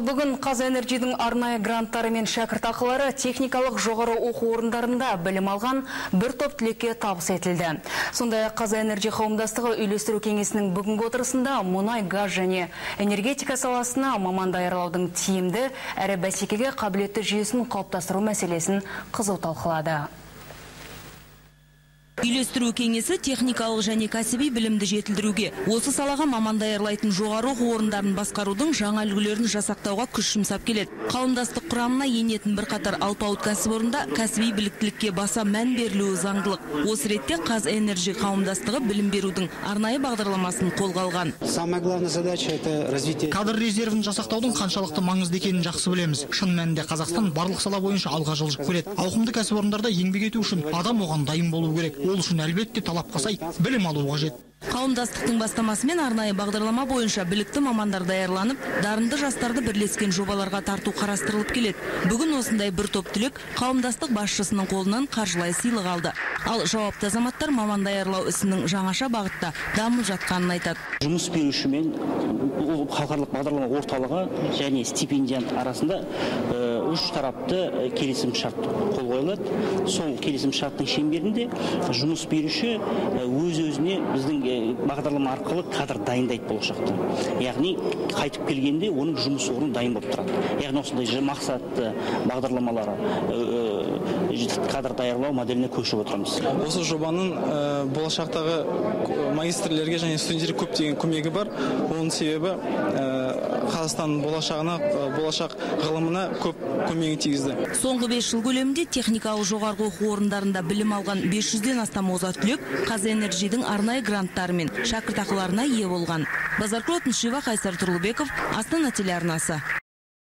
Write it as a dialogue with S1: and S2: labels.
S1: Бүгін Қазэнерджидің арнайы гранттары мен шәкіртақылары техникалық жоғары оқу орындарында білім алған бір топ түлекке табыс етілді. Сондай Қазэнерджи қауымдастығы үйлестіру кеңесінің бүгінгі отырысында мұнай, газ және энергетика саласына маман даярлаудың тиімді әрі бәсекеге қабілетті жүйесін қалыптастыру мәселесін қызу талқылады.
S2: Үйлестіру кеңесі техникалық және кәсіби білімді жетілдіруге, осы салаға маман даярлайтын жоғары оқу орындарын басқарудың жаңа үлгілерін жасақтауға күш жұмсап келеді. Қауымдастық құрамына енетін бірқатар алпауыт кәсіпорында кәсіби біліктілікке баса мән берілуі заңдылық. Осы ретте Қазэнерджи қауымдастығы білім берудің арнайы бағдарламасын қолға алған.
S3: Самая главная задача это развитие.
S4: Кадр резервін жасақтаудың қаншалықты маңызды екенін жақсы білеміз. Шын мәнінде Қазақстан барлық сала бойынша алға жылжып келеді. Ауқымды кәсіпорындарда еңбек ету үшін адам оған дайын болу керек. Ол үшін әлбетте талапқа сай білім алу қажет.
S2: Қауымдастықтың бастамасымен арнайы бағдарлама бойынша білікті мамандар даярланып, дарынды жастарды бірлескен жобаларға тарту қарастырылып келеді. Бүгін осындай бір топ түлек қауымдастық басшысының қолынан қаржылай сыйлық алды. Ал жауапты азаматтар маман даярлау ісінің жаңаша бағытта дамып жатқанын айтады.
S5: Жұмыс беруші мен халықаралық бағдарлама орталығы және стипендиант арасында үш тарапты келісім шарт қол қойылады. Сол келісім шарттың шеңберінде жұмыс беруші өз-өзіне біздің бағдарлама арқылы кадр дайындайды болашақта. Яғни қайтып келгенде оның жұмыс орны дайын болып тұрады. Яғни осындай мақсатты бағдарламалары кадр даярлау моделіне көшіп отырмыз.
S6: Осы жобаның болашақтағы магистрлерге және студенттерге көптеген көмегі бар. Оның себебі Қазақстанның болашақ ғылымына көп көмегі тигізді.
S2: Соңғы 5 жыл көлемінде техникалық жоғарғы оқу орындарында білім алған 500-ден астам озат түлек Қазэнерджидің арнайы гранттары мен шәкіртақыларына ие болған. Базаркүл Алтыншева, Қайсар Тұрлыбеков, Астана телеарнасы.